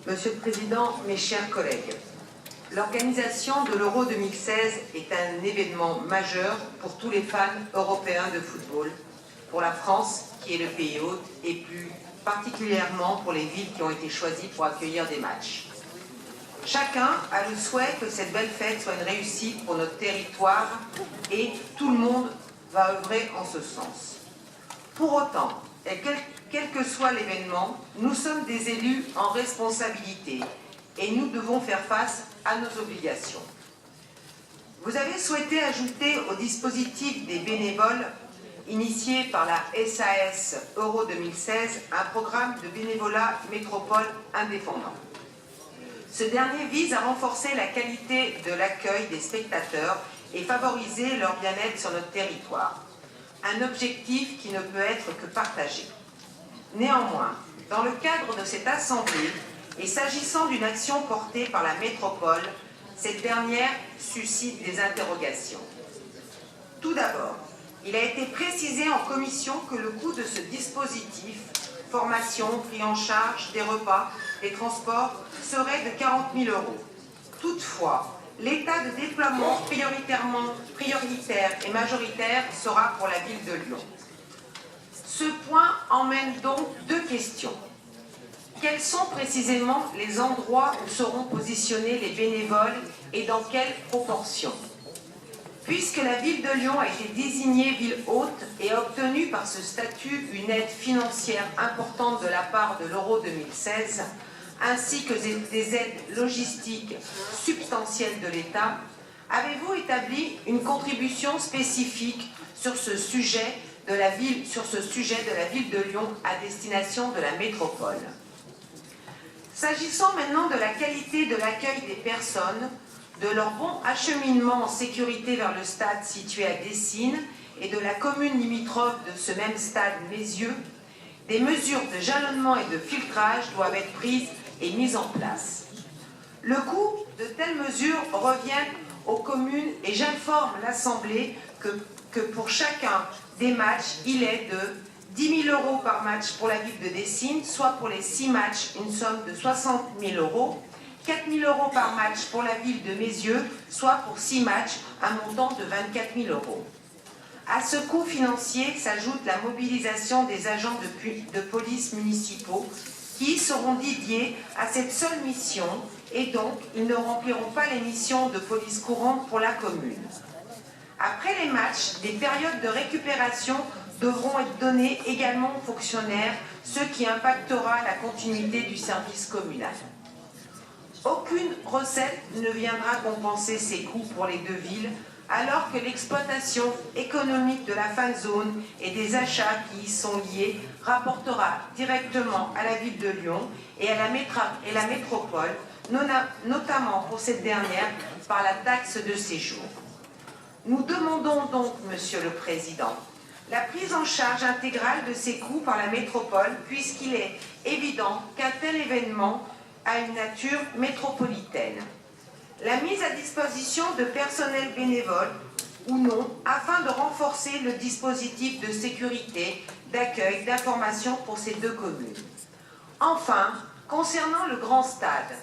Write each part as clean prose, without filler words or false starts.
Monsieur le Président, mes chers collègues, l'organisation de l'Euro 2016 est un événement majeur pour tous les fans européens de football, pour la France, qui est le pays hôte, et plus particulièrement pour les villes qui ont été choisies pour accueillir des matchs. Chacun a le souhait que cette belle fête soit une réussite pour notre territoire et tout le monde va œuvrer en ce sens. Pour autant, et quel que soit l'événement, nous sommes des élus en responsabilité et nous devons faire face à nos obligations. Vous avez souhaité ajouter au dispositif des bénévoles initié par la SAS Euro 2016 un programme de bénévolat métropole indépendant. Ce dernier vise à renforcer la qualité de l'accueil des spectateurs et favoriser leur bien-être sur notre territoire. Un objectif qui ne peut être que partagé. Néanmoins, dans le cadre de cette assemblée, et s'agissant d'une action portée par la métropole, cette dernière suscite des interrogations. Tout d'abord, il a été précisé en commission que le coût de ce dispositif, formation, pris en charge des repas, des transports, serait de 40 000 €. Toutefois, l'état de déploiement prioritaire et majoritaire sera pour la ville de Lyon. Ce point emmène donc deux questions. Quels sont précisément les endroits où seront positionnés les bénévoles et dans quelle proportion? Puisque la ville de Lyon a été désignée ville hôte et a obtenu par ce statut une aide financière importante de la part de l'Euro 2016, ainsi que des aides logistiques substantielles de l'État, avez-vous établi une contribution spécifique sur ce sujet de la ville de Lyon à destination de la métropole? S'agissant maintenant de la qualité de l'accueil des personnes, de leur bon acheminement en sécurité vers le stade situé à Dessines et de la commune limitrophe de ce même stade Mézieux, des mesures de jalonnement et de filtrage doivent être prises et mises en place. Le coût de telles mesures revient aux communes et j'informe l'Assemblée que pour chacun des matchs, il est de 10 000 € par match pour la ville de Dessines, soit pour les 6 matchs, une somme de 60 000 €, 4 000 € par match pour la ville de Mézieux, soit pour 6 matchs, un montant de 24 000 €. À ce coût financier s'ajoute la mobilisation des agents de police municipaux qui seront dédiés à cette seule mission et donc ils ne rempliront pas les missions de police courante pour la commune. Après les matchs, des périodes de récupération devront être données également aux fonctionnaires, ce qui impactera la continuité du service communal. Aucune recette ne viendra compenser ces coûts pour les deux villes, alors que l'exploitation économique de la fan zone et des achats qui y sont liés rapportera directement à la ville de Lyon et à la métropole, notamment pour cette dernière par la taxe de séjour. Nous demandons donc, Monsieur le Président, la prise en charge intégrale de ces coûts par la métropole, puisqu'il est évident qu'un tel événement a une nature métropolitaine. La mise à disposition de personnel bénévole ou non, afin de renforcer le dispositif de sécurité, d'accueil, d'information pour ces deux communes. Enfin, concernant le grand stade,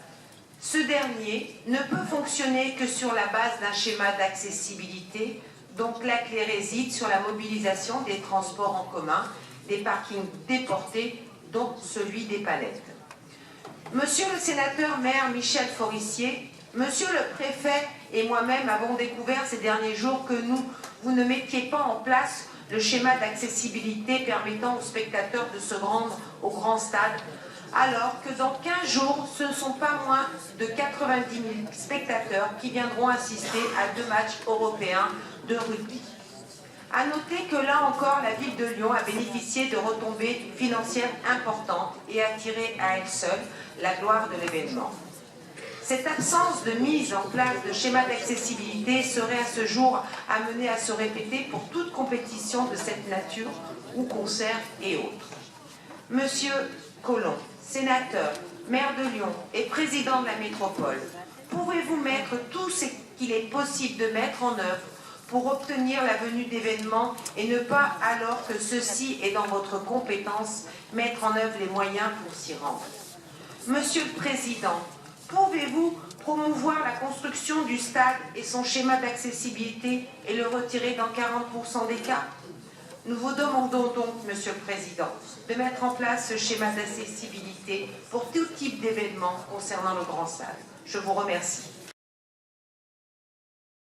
ce dernier ne peut fonctionner que sur la base d'un schéma d'accessibilité, donc la clé réside sur la mobilisation des transports en commun, des parkings déportés, dont celui des Palettes. Monsieur le sénateur maire Michel Forissier, Monsieur le préfet et moi-même avons découvert ces derniers jours que vous ne mettiez pas en place le schéma d'accessibilité permettant aux spectateurs de se rendre au grand stade, alors que dans 15 jours, ce ne sont pas moins de 90 000 spectateurs qui viendront assister à 2 matchs européens de rugby. À noter que là encore, la ville de Lyon a bénéficié de retombées financières importantes et a tiré à elle seule la gloire de l'événement. Cette absence de mise en place de schéma d'accessibilité serait à ce jour amenée à se répéter pour toute compétition de cette nature ou concert et autres. Monsieur Collomb, sénateur, maire de Lyon et président de la métropole, pouvez-vous mettre tout ce qu'il est possible de mettre en œuvre pour obtenir la venue d'événements et ne pas, alors que ceci est dans votre compétence, mettre en œuvre les moyens pour s'y rendre? Monsieur le Président, pouvez-vous promouvoir la construction du stade et son schéma d'accessibilité et le retirer dans 40% des cas? Nous vous demandons donc, Monsieur le Président, de mettre en place ce schéma d'accessibilité pour tout type d'événement concernant le Grand Stade. Je vous remercie.